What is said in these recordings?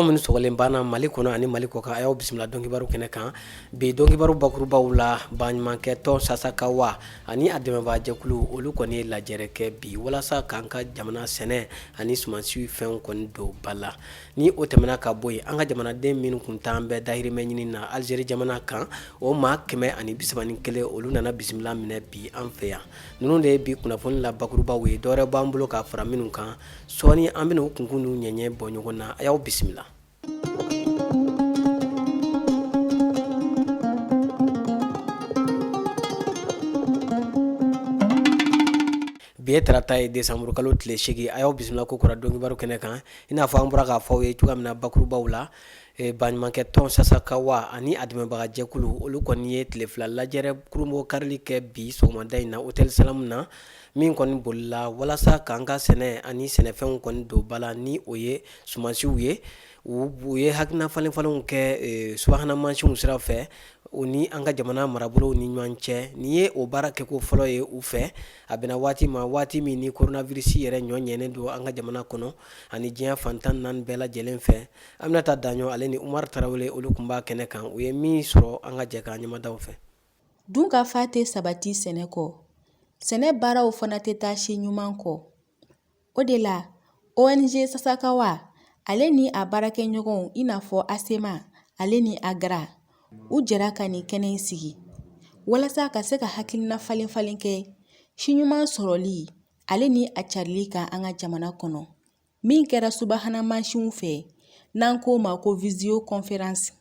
aw minnu sɔgɔlen banna Mali kɔnɔ ani Mali kɔ kan, a y'aw bisimila dɔnkibaru kɛnɛ kan. Bi dɔnkibaru bakurubaw la, baɲumankɛ tɔn Sasakawa ani a dɛmɛbaa jɛkulu olu kɔni ye lajɛrɛ kɛ bi walasa k'an ka jamana sɛnɛ ani sumansi fɛnw kɔni don ba la. Ni o tɛmɛna ka bɔ yen, an ka jamanaden minnu kun t'an bɛɛ dahirimɛ ɲini na Algérie jamana kan, o maa 131 olu nana bisimila minɛ bi an fɛ yan. Ninnu de ye bi kunnafoni la bakurubaw ye. Dɔwɛrɛ b'an bolo k'a fara minnu kan. Sɔɔni an bɛna o kunkun n'u ɲɛɲɛ bɔ ɲɔgɔn na. A y'aw bisimila. Bi ye tarata ye décembre kalo tile 8 a y'aw bisimila ko kura dɔnkibaru kɛnɛ kan. I n'a fɔ an bɔra k'a fɔ aw ye cogoya min na bakurubaw la, baɲumankɛ tɔn Sasakawa ani a dɛmɛbaga jɛkulu olu kɔni ye tile 2 lajɛrɛ kurumɔ karili kɛ bi sɔgɔmada in na hôtel Salamu na, min kɔni bolila walasa k'an ka sɛnɛ ani sɛnɛfɛnw kɔni don ba la, ni o ye sumansiw ye. U ye hakilina falen-falenw kɛ subahana mansinw sira fɛ o ni an ka jamana marabolow ni ɲɔgɔn cɛ. Nin ye o baara kɛko fɔlɔ ye u fɛ. A bɛna waati ma waati min ni coronavirus yɛrɛ ɲɔɲɛnen don an ka jamana kɔnɔ ani diɲɛ fantan 4 bɛɛ lajɛlen fɛ. Aminata Daɲɔ ale ni Umar Tarawele olu kun b'a kɛnɛ kan. U ye min sɔrɔ an ka jɛ k'a ɲɛmadaw fɛ. Dunkafa tɛ sabati sɛnɛ kɔ. Sɛnɛ baaraw fana tɛ taa si ɲuman kɔ. O de la, ONG Sasakawa, ale ni a baarakɛɲɔgɔnw i n'a fɔ ASEMA, ale ni AGRA, u jɛra ka nin kɛnɛ in sigi. Walasa ka se ka hakilina falen-falen kɛ, si ɲuman sɔrɔli, ale ni a carili kan an ka jamana kɔnɔ. Min kɛra subahana mansinw fɛ, n'an k'o ma ko visio conférence.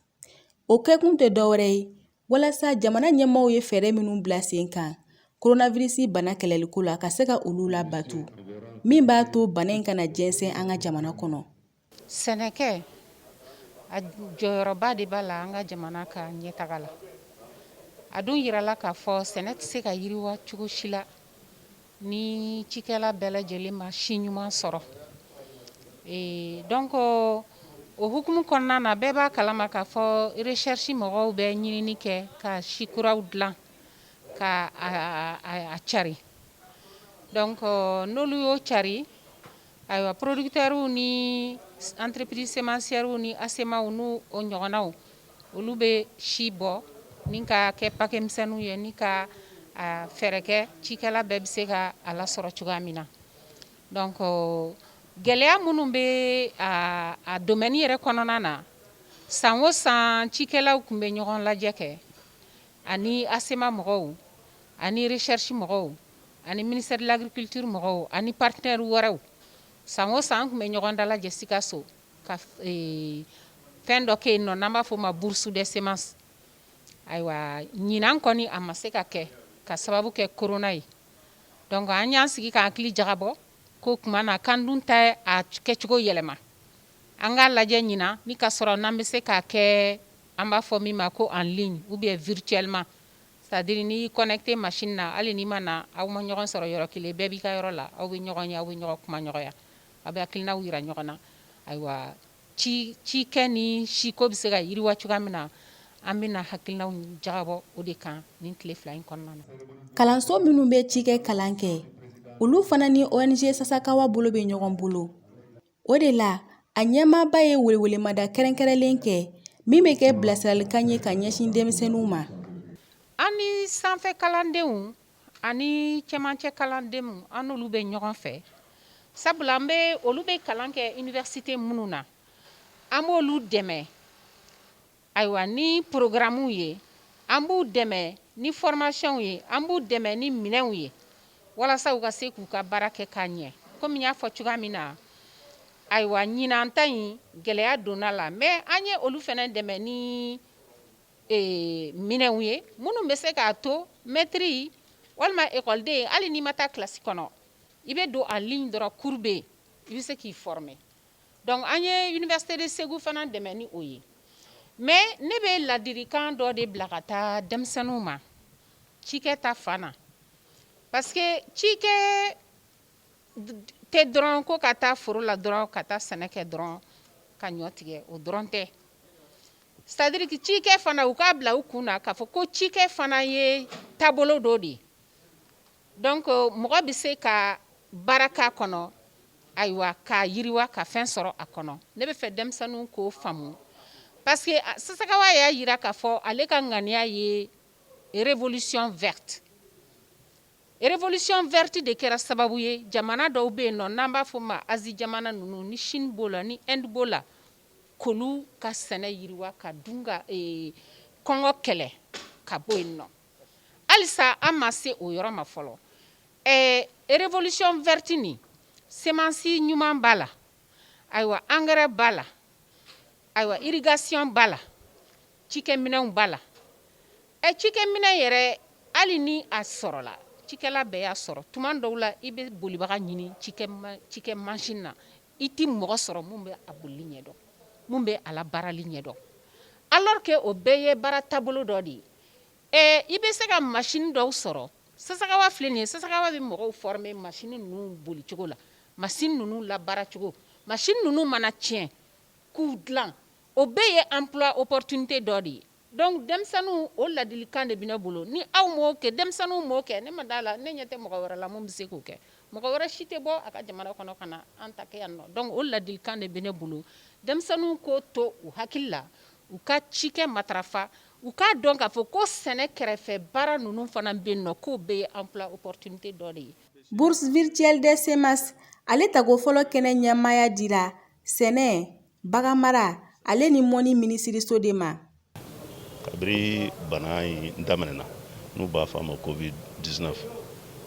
O kɛkun tɛ dɔwɛrɛ ye, walasa jamana ɲɛmaaw ye fɛɛrɛ minnu bila sen kan, coronavirus bana kɛlɛliko la ka se ka olu labato. Min b'a to bana in kana jɛnsɛn an ka jamana kɔnɔ. Sɛnɛkɛ, a jɔyɔrɔba de b'a la an ka jamana ka ɲɛtaga la. A dun yirala k'a fɔ sɛnɛ tɛ se ka yiriwa cogo si la ni cikɛla bɛɛ lajɛlen ma si ɲuman sɔrɔ. Donc o hukumu kɔnɔna na bɛɛ b'a kalama k'a fɔ recherche mɔgɔw bɛ ɲinini kɛ ka si kuraw dilan ka a cari. Donc n'olu y'o cari, ayiwa producteurs ni entreprise semencières ni ASEMAw n'u o ɲɔgɔnnaw olu bɛ si bɔ ni ka kɛ pakɛmisɛnninw ye ni ka fɛɛrɛ kɛ cikɛla bɛɛ bɛ se ka a lasɔrɔ cogoya min na. Donc gɛlɛya minnu bɛ a domaine yɛrɛ kɔnɔna na, san o san cikɛlaw tun bɛ ɲɔgɔn lajɛ kɛ ani ASEMA mɔgɔw ani recherche mɔgɔw ani ministère de l'agriculture mɔgɔw ani partenaires wɛrɛw. San o san tun bɛ ɲɔgɔn dalajɛ Sikaso ka fɛn dɔ kɛ yen nɔ n'an b'a fɔ o ma bourse de semence. Ayiwa ɲinan kɔni a ma se ka kɛ ka sababu kɛ corona ye. Donc an y'an sigi k'an hakili jagabɔ ko tuma na k'an dun tɛ a kɛcogo yɛlɛma. An k'a lajɛ ɲinan ni ka sɔrɔ n'an bɛ se k'a kɛ an b'a fɔ min ma ko en ligne ou bien virtuellement. C'est-à-dire n'i connecté machine na hali n'i ma na aw ma ɲɔgɔn sɔrɔ yɔrɔ kelen bɛɛ b'i ka yɔrɔ la aw bɛ ɲɔgɔn ye aw bɛ ɲɔgɔn kuma ɲɔgɔnya aw bɛ hakilinaw yira ɲɔgɔn na. Ayiwa cikɛ ni siko bɛ se ka yiriwa cogoya min na an bɛna hakilinaw jagabɔ o de kan nin tile 2 in kɔnɔna na. Kalanso minnu bɛ cikɛ kalan kɛ, olu fana ni ONG Sasakawa bolo bɛ ɲɔgɔn bolo. O de la, a ɲɛmaaba ye welewelemada kɛrɛnkɛrɛnlen kɛ min bɛ kɛ bilasiralikan ye ka ɲɛsin denmisɛnninw ma. Ani sanfɛ kalandenw ani cɛmancɛ kalandenw an n'olu bɛ ɲɔgɔn fɛ. Sabula olu bɛ kalan kɛ université minnu na, an b'olu dɛmɛ. Ayiwa ni programmew ye, an b'u dɛmɛ ni formation ye, an b'u dɛmɛ ni minɛnw ye walasa u ka se k'u ka baara kɛ k'a ɲɛ. Komi n y'a fɔ cogoya min na, ayiwa ɲinan ta in gɛlɛya donna la mais an ye olu fana dɛmɛ ni minɛnw ye minnu bɛ se k'a to maître walima écoleden hali n'i ma taa classe kɔnɔ i bɛ don en ligne dɔrɔn cours bɛ yen i bɛ se k'i former. Donc an ye université de Segu fana dɛmɛ ni o ye. Mais ne bɛ ladilikan dɔ de bila ka taa denmisɛnninw ma cikɛ ta fan na. Parce que cikɛ tɛ dɔrɔn ko ka taa foro la dɔrɔn ka taa sɛnɛ kɛ dɔrɔn ka ɲɔ tigɛ o dɔrɔn tɛ. C'est-à-dire que cikɛ fana u k'a bila u kun na k'a fɔ ko cikɛ fana ye taabolo dɔ de ye. Donc mɔgɔ bɛ se ka baara k'a kɔnɔ ayiwa k'a yiriwa ka fɛn sɔrɔ a kɔnɔ ne bɛ fɛ denmisɛnninw k'o faamu parce que Sasakawa y'a yira k'a fɔ ale ka ŋaniya ye révolution verte. Révolution verte de kɛra sababu ye jamana dɔw bɛ yen nɔ n'an b'a fɔ ma Asie jamana ninnu ni Chine b'o la ni Inde b'o la k'olu ka sɛnɛ yiriwa ka dun ka kɔngɔ kɛlɛ ka bɔ yen nɔ halisa an ma se o yɔrɔ ma fɔlɔ révolution verte nin semansi ɲuman b'a la ayiwa engrais b'a la ayiwa irrigation b'a la cikɛminɛnw b'a la cikɛminɛn yɛrɛ hali ni a sɔrɔla cikɛla bɛɛ y'a sɔrɔ tuma dɔw la i bɛ bolibaga ɲini cikɛ machine na i tɛ mɔgɔ sɔrɔ mun bɛ a bolili ɲɛdɔn mun bɛ a la baarali ɲɛdɔn alors que o bɛɛ ye baara taabolo dɔ de ye i bɛ se ka machine dɔw sɔrɔ Sasakawa filɛ nin ye Sasakawa bɛ mɔgɔw former machine ninnu boli cogo la machine ninnu labaara cogo machine ninnu mana tiɲɛ k'u dilan o bɛɛ ye emploi opportunité dɔ de ye donc denmisɛnninw o ladilikan de bɛ ne bolo ni aw m'o kɛ denmisɛnninw m'o kɛ ne ma d'a la ne ɲɛ tɛ mɔgɔ wɛrɛ la mun bɛ se k'o kɛ mɔgɔ wɛrɛ si tɛ bɔ a ka jamana kɔnɔ ka na an ta kɛ yan nɔ donc o ladilikan de bɛ ne bolo denmisɛnninw k'o to u hakili la u ka cikɛ matarafa u k'a dɔn k'a fɔ ko sɛnɛ kɛrɛfɛ baara ninnu fana bɛ yen nɔ k'o bɛɛ ye emploi opportunité dɔ de ye. Bourse virtuelle des semences ale tago fɔlɔ kɛnɛ ɲɛmaaya dira sɛnɛ baganmara ale ni mɔni minisiriso de ma. Kabiri bana in daminɛna n'u b'a fɔ a ma COVID-19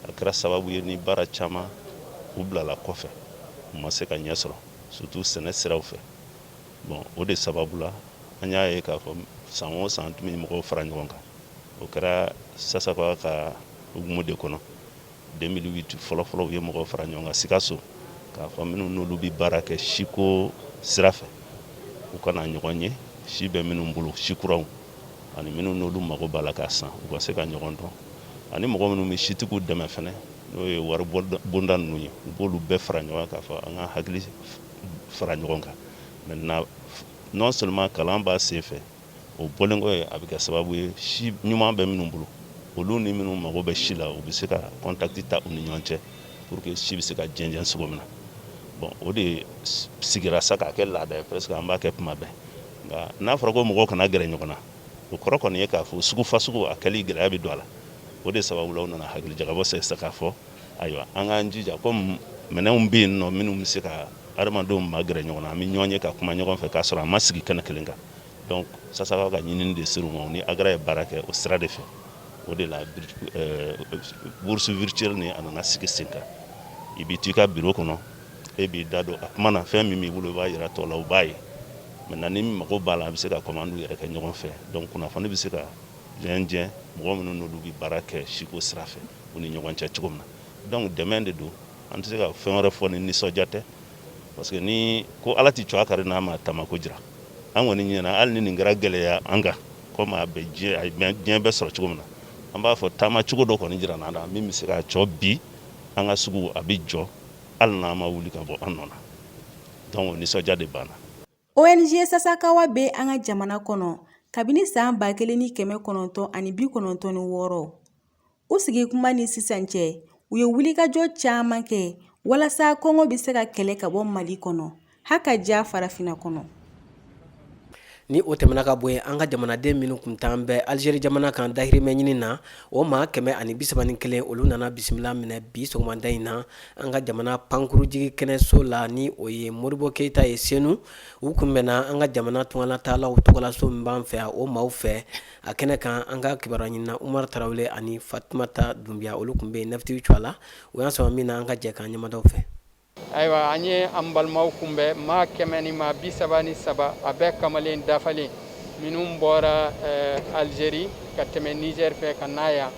a kɛra sababu ye ni baara caman u bilala kɔfɛ u ma se ka ɲɛ sɔrɔ surtout sɛnɛ siraw fɛ bon o de sababu la an y'a ye k'a fɔ san o san tun bɛ mɔgɔw fara ɲɔgɔn kan o kɛra Sasakawa ka hukumu de kɔnɔ 2008 fɔlɔfɔlɔ u ye mɔgɔw fara ɲɔgɔn kan Sikaso k'a fɔ minnu n'olu bɛ baara kɛ siko sira fɛ u kana ɲɔgɔn ye si bɛ minnu bolo sikuraw ani minnu n'olu mago b'a la k'a san u ka se ka ɲɔgɔn dɔn ani mɔgɔ minnu bɛ sitigiw dɛmɛ fɛnɛ n'o ye wari bonda ninnu ye u b'olu bɛɛ fara ɲɔgɔn kan k'a fɔ an ka hakili fara ɲɔgɔn kan maintenant non seulement kalan b'a sen fɛ o bɔlen kɔ ye a bɛ kɛ sababu ye si ɲuman bɛ minnu bolo olu ni minnu mago bɛ si la u bɛ se ka contact ta u ni ɲɔgɔn cɛ pour que si bɛ se ka jɛnsɛn cogo min na bon o de sigira sa k'a kɛ laada ye presque an b'a kɛ tuma bɛɛ nka n'a fɔra ko mɔgɔw kana gɛrɛ ɲɔgɔn na o kɔrɔ kɔni ye k'a fɔ sugu fa sugu a kɛli gɛlɛya bɛ don a la o de sababu la u nana hakili jagabɔ sɛgɛsɛ k'a fɔ ayiwa an k'an jija comme minɛnw bɛ yen nɔ minnu bɛ se ka adamadenw ma gɛrɛ ɲɔgɔn na an bɛ ɲɔgɔn ye ka kuma ɲɔgɔn fɛ k'a sɔrɔ an ma sigi kɛnɛ kelen kan donc Sasakawa ka ɲinini de ser'u ma ni Agra ye baara kɛ o sira de fɛ o de la bourse virtuelle ni a nana sigi sen kan i bɛ to i ka bureau kɔnɔ e b'i da don a kuma na fɛn min b'i bolo i b'a yira tɔw la u b'a ye maintenant ni mago b'a la a bɛ se ka commande yɛrɛ kɛ ɲɔgɔn fɛ donc kunnafoni bɛ se ka jɛn mɔgɔ minnu n'olu bɛ baara kɛ siko sira fɛ u ni ɲɔgɔn cɛ cogo min na donc dɛmɛ de don an tɛ se ka fɛn wɛrɛ fɔ ni nisɔndiya tɛ parce que ni ko ala tɛ cɔ a kari n'a ma tamako jira an kɔni ɲɛna hali ni nin kɛra gɛlɛya an kan komi a bɛ diɲɛ bɛɛ sɔrɔ cogo min na an b'a fɔ taama cogo dɔ kɔni jira n'an na min bɛ se ka cɔ bi an ka sugu a bɛ jɔ hali n'an ma wuli ka bɔ an nɔ na donc nisɔndiya de banna. ONG Sasakawa bɛ an ka jamana kɔnɔ kabini san 1996 u sigi kuma ni sisan cɛ u ye wulikajɔ caman kɛ walasa kɔngɔ bɛ se ka kɛlɛ ka bɔ Mali kɔnɔ hakaja farafinna kɔnɔ. Ni o tɛmɛna ka bɔ yen an ka jamanaden minnu kun t'an bɛ Algérie jamana kan dahirimɛ ɲini na o maa 131 olu nana bisimila minɛ bi sɔgɔmada in na an ka jamana pankurujigi kɛnɛso la ni o ye Modibo Keyita ye Senu u kun bɛnna an ka jamana tungalataalaw tɔgɔlaso min b'an fɛ o maaw fɛ a kɛnɛ kan an ka kibaruya ɲinina Umar Tarawele ani Fatumata Dunbiya olu kun bɛ yen Nefti Cuala o y'an sɔrɔ min na an ka jɛ k'an ɲɛmadaw fɛ. Ayiwa an ye an balimaw kunbɛn maa 100 ni maa 33 a bɛɛ kamalen dafalen minnu bɔra Algérie ka tɛmɛ Niger fɛ ka na yan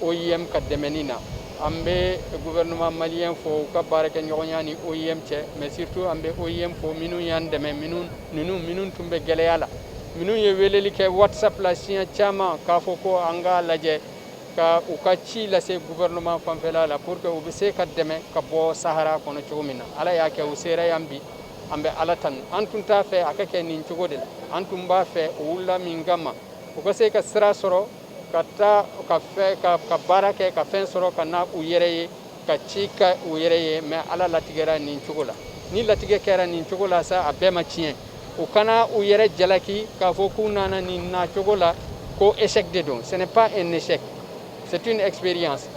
OIM ka dɛmɛni na an bɛ gouvernement malien fo u ka baarakɛɲɔgɔnya ni OIM cɛ mais surtout an bɛ OIM fo minnu y'an dɛmɛ minnu tun bɛ gɛlɛya la minnu ye weleli kɛ WhatsApp la siɲɛ caman k'a fɔ ko an k'a lajɛ ka u ka ci lase gouvernement fanfɛla la pour que u bɛ se ka dɛmɛ ka bɔ Sahara kɔnɔ cogo min na ala y'a kɛ u sera yan bi an bɛ ala tanu an tun t'a fɛ a ka kɛ nin cogo de la an tun b'a fɛ o wulila min kama u ka se ka sira sɔrɔ ka taa ka baara kɛ ka fɛn sɔrɔ ka na u yɛrɛ ye ka ci ka u yɛrɛ ye mais ala latigɛra nin cogo la ni latigɛ kɛra nin cogo la sa a bɛɛ ma tiɲɛ u kana u yɛrɛ jalaki k'a fɔ k'u nana nin na cogo la ko échec de don ce n'est pas un échec c'est une expérience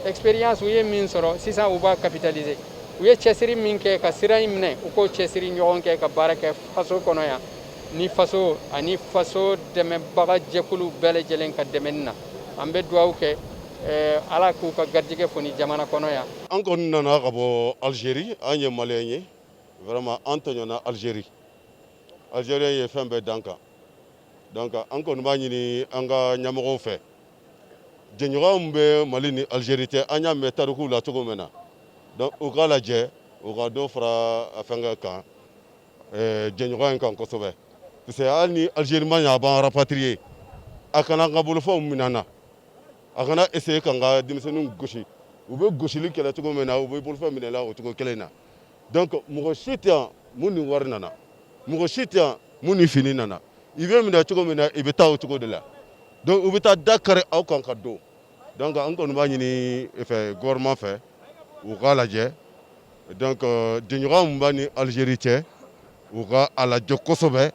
u ye min sɔrɔ sisan u b'a capitaliser u ye cɛsiri min kɛ ka sira in minɛ u k'o cɛsiri ɲɔgɔn kɛ ka baara kɛ faso kɔnɔ yan ni faso ani faso dɛmɛbaga jɛkulu bɛɛ lajɛlen ka dɛmɛni na an bɛ dugawu kɛ ala k'u ka garijɛgɛ foni jamana kɔnɔ yan an kɔni nana ka bɔ Algérie an ye maliyɛn ye vraiment an tɔɲɔna Algérie algérien ye fɛn bɛɛ dan kan donc an kɔni b'a ɲini an ka ɲɛmɔgɔw fɛ jɛɲɔgɔn min bɛ Mali ni Algérie cɛ an y'a mɛn tarikuw la cogo min na donc u k'a lajɛ u ka dɔ fara a fɛnkɛ kan jɛɲɔgɔn in kan kosɛbɛ parce que hali ni Algérie ma ɲɛ a b'an rapatrier a kana an ka bolofɛnw minɛ an na a kana essayer k'an ka denmisɛnninw gosi u bɛ gosili kɛlɛ cogo min na u bɛ bolofɛn minɛ la o cogo kelen na donc mɔgɔ si tɛ yan mun ni wari nana mɔgɔ si tɛ yan mun ni fini nana i bɛ minɛ cogo min na i bɛ taa o cogo de la donc u bɛ taa da kari aw kan ka don donc an kɔni b'a ɲini gouvernement fɛ u k'a lajɛ donc jɛɲɔgɔn min b'a ni Algérie cɛ u ka a lajɛ kosɛbɛ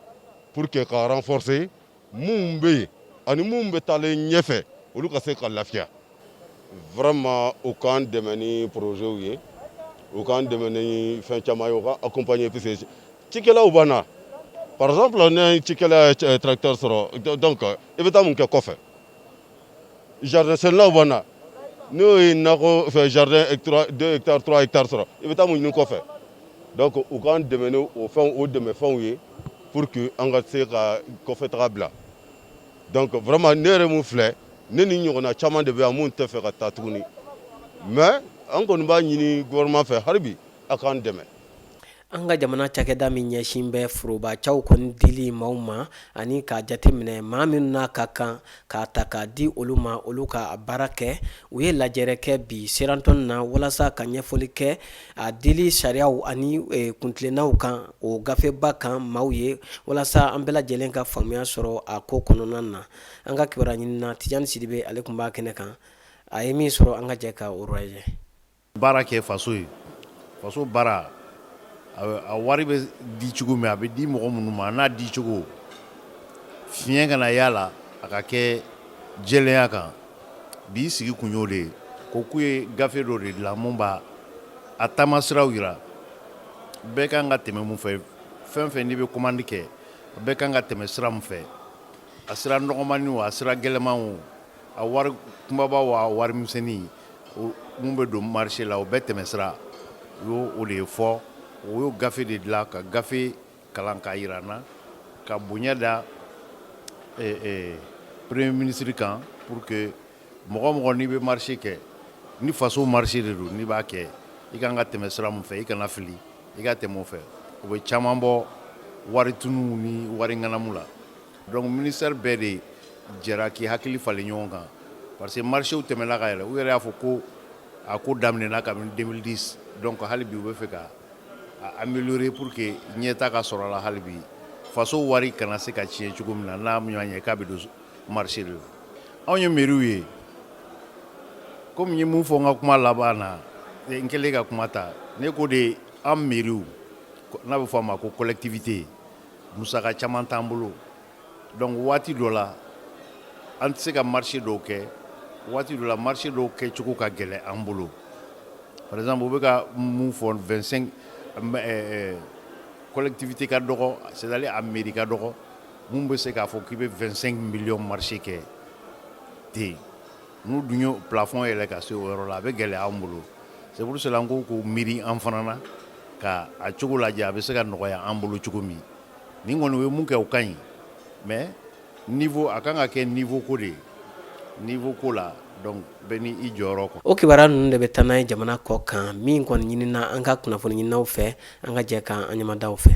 pour que ka renforcer mun bɛ yen ani mun bɛ taalen ɲɛfɛ olu ka se ka lafiya vraiment u k'an dɛmɛ ni projet ye u k'an dɛmɛ ni fɛn caman ye u ka accompagner parce que cikɛlaw b'an na par exemple ne cikɛla ye tracteur sɔrɔ donc i bɛ taa mun kɛ kɔfɛ jardin sɛnɛlaw b'an na n'o ye nakɔ fɛ jardin 2 hectares 3 hectares sɔrɔ i bɛ taa mun ɲini kɔfɛ donc u k'an dɛmɛ ni o fɛnw o dɛmɛfɛnw ye pour que an ka se ka kɔfɛ taga bila donc vraiment ne yɛrɛ mun filɛ ne ni ɲɔgɔnna caman de bɛ yan mun tɛ fɛ ka taa tuguni mais an kɔni b'a ɲini gouvernement fɛ hali bi a k'an dɛmɛ an ka jamana cakɛda min ɲɛsin bɛ forobacɛw kɔni dili maaw ma ani k'a jateminɛ maa minnu n'a ka kan k'a ta k'a di olu ma olu ka baara kɛ u ye lajɛrɛ kɛ bi serantɔni na walasa ka ɲɛfɔli kɛ a dili sariyaw ani kuntilennaw kan o gafeba kan maaw ye walasa an bɛɛ lajɛlen ka faamuya sɔrɔ a ko kɔnɔna na an ka kibaruya ɲinina Tijani Sidibe ale tun b'a kɛnɛ kan a ye min sɔrɔ an ka jɛ ka o lajɛ baara kɛ faso ye faso baara a wari bɛ di cogo min a bɛ di mɔgɔ minnu ma n'a di cogo fiɲɛ kana y'a la a ka kɛ jɛlenya kan bi sigi kun y'o de ye ko k'u ye gafe dɔ de dilan mun b'a a taamasiraw yira bɛɛ kan ka tɛmɛ mun fɛ fɛn o fɛn n'i bɛ commande kɛ bɛɛ kan ka tɛmɛ sira mun fɛ a sira nɔgɔmani o a sira gɛlɛman o a wari kunbaba o a wari misɛnnin mun bɛ don marché la o bɛɛ tɛmɛ sira u y'o o de ye fɔ o y'o gafe de dilan ka gafe kalan k'a yira n na ka bonya da premier ministre kan pour que mɔgɔ mɔgɔ n'i bɛ marché kɛ ni faso marché de don n'i b'a kɛ i kan ka tɛmɛ sira mun fɛ i kana fili i ka tɛmɛ o fɛ o bɛ caman bɔ wari tunu ni wari ŋanamu la donc ministère bɛɛ de jɛra k'i hakili falen ɲɔgɔn kan parce que marchéw tɛmɛla ka yɛlɛ u yɛrɛ y'a fɔ ko a ko daminɛna kabini 2010 donc hali bi u bɛ fɛ ka améliorer pour que ɲɛta ka sɔrɔ a la hali bi faso wari kana se ka tiɲɛ cogo min na n'a ɲɔgɔn ɲɛ k'a bɛ don marché de la anw ye maires ye komi n ye mun fɔ n ka kuma laban na n kɛlen ka kuma ta ne ko de an maires n'a bɛ fɔ a ma ko collectivité musaka caman t'an bolo donc waati dɔ la an tɛ se ka marché dɔw kɛ waati dɔ la marché dɔw kɛcogo ka gɛlɛn an bolo par exemple u bɛ ka mun fɔ 25 collectivité ka dɔgɔ c'est-à-dire a mairie ka dɔgɔ mun bɛ se k'a fɔ k'i bɛ 25 millions marché kɛ ten n'u dun ye plafond yɛlɛ ka se o yɔrɔ la a bɛ gɛlɛya an bolo c'est pour cela n ko k'o miiri an fana na ka a cogo lajɛ a bɛ se ka nɔgɔya an bolo cogo min ni kɔni u ye mun kɛ o ka ɲi mais niveau a kan ka kɛ niveau ko de ye niveau ko la donc bɛɛ ni i jɔyɔrɔ kɔ. O kibaruya ninnu de bɛ taa n'a ye jamana kɔ kan min kɔni ɲinina an ka kunnafoni ɲininaw fɛ an ka jɛ k'an ɲamadaw fɛ.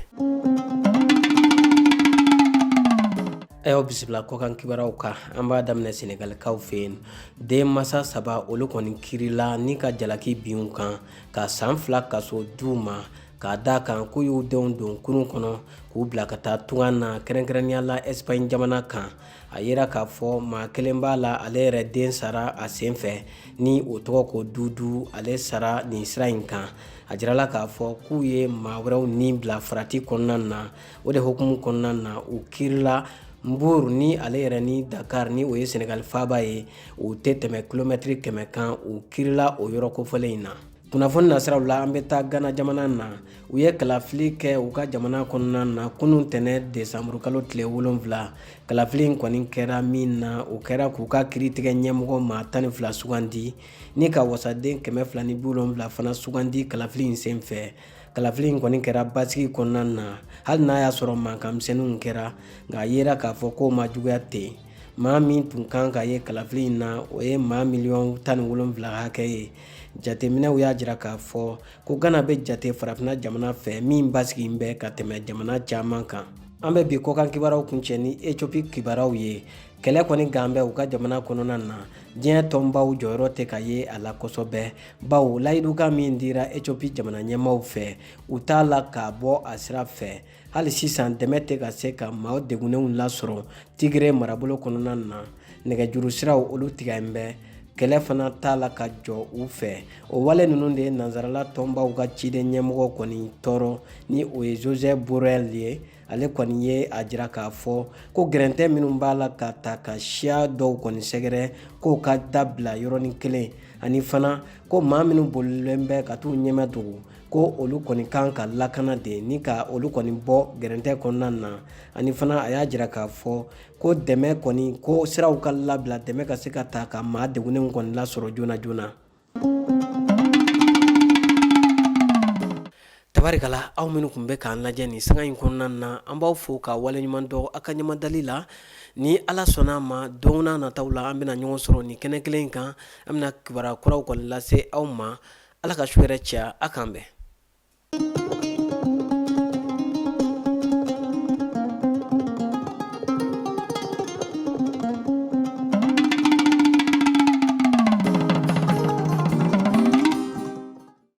Ayo bisimila kɔkan kibaruyaw kan an b'a daminɛ Senegalikaw fɛ yen den masa 3 olu kɔni kirila ni ka jalaki binw kan ka san 2 kaso d'u ma k'a da kan k'u y'u denw don kurun kɔnɔ k'u bila ka taa tunga na kɛrɛnkɛrɛnya la Espagne jamana kan. A yera k'a fɔ maa kelen b'a la ale yɛrɛ den sara a sen fɛ ni o tɔgɔ ko Dudu. Ale sara nin sira in kan. A jirala k'a fɔ k'u ye maa wɛrɛw ni bila farati kɔnɔna na. O de hukumu kɔnɔna na u kirila Mbour ni ale yɛrɛ ni Dakar ni o ye Senegal faaba ye. U tɛ tɛmɛ kilomɛtiri 100 kan. U kirila o yɔrɔ kofɔlen in na. Kunnafoni nasiraw la an bɛ taa Gana jamana na. U ye kalafili kɛ u ka jamana kɔnɔna na kunun tɛnɛ desanburu kalo tile 7. Kalafili in kɔni kɛra min na o kɛra k'u ka kiritigɛ ɲɛmɔgɔ maa 12 sugandi ni ka wasaden 270 fana sugandi kalafili in sen fɛ. Kalafili in kɔni kɛra basigi kɔnɔna na hali n'a y'a sɔrɔ mankanmisɛnninw kɛra nka a yera k'a fɔ k'o ma juguya ten. Maa min tun kan ka ye kalafili in na o ye maa 17,000,000 hakɛ ye. Jateminɛw y'a jira k'a fɔ ko Gana bɛ jate farafinna jamana fɛ min basigilen bɛ ka tɛmɛ jamana caman kan. An bɛ bi kɔkan kibaruyaw kuncɛ ni Ethiopie kibaruyaw ye. Kɛlɛ kɔni gan bɛ u ka jamana kɔnɔna na. Diɲɛ tɔnbaw jɔyɔrɔ tɛ ka ye a la kosɛbɛ. Bawo layidukan min dira Ethiopie jamana ɲɛmaaw fɛ u t'a la k'a bɔ a sira fɛ. Hali sisan dɛmɛ tɛ ka se ka maaw degunenw lasɔrɔ Tigre marabolo kɔnɔna na. Nɛgɛjuru siraw olu tigɛlen bɛ. Kɛlɛ fana t'a la ka jɔ u fɛ. O wale ninnu de ye nansarala tɔnbaw ka ciden ɲɛmɔgɔ kɔni tɔɔrɔ ni o ye Joseph Borrell ye. Ale kɔni ye a jira k'a fɔ ko gɛrɛntɛ minnu b'a la ka ta ka siya dɔw kɔni sɛgɛrɛ k'o ka dabila yɔrɔnin kelen ani fana ko maa minnu bolilen bɛ ka t'u ɲɛmɛ tugun ko olu kɔni kan ka lakana de ni ka olu kɔni bɔ gɛrɛntɛ kɔnɔna na ani fana a y'a jira k'a fɔ ko dɛmɛ kɔni ko siraw ka labila dɛmɛ ka se ka ta ka maa degunenw kɔni lasɔrɔ joona joona. Tabarikala aw minnu kun bɛ k'an lajɛ nin sanga in kɔnɔna na an b'aw fo ka waleɲuman dɔn a ka ɲamadali la. Ni Ala sɔnna a ma don n'a nataw la an bɛna ɲɔgɔn sɔrɔ nin kɛnɛ kelen kan. An bɛna kibaruya kuraw kɔni lase aw ma. Ala ka su hɛrɛ caya a k'an bɛn.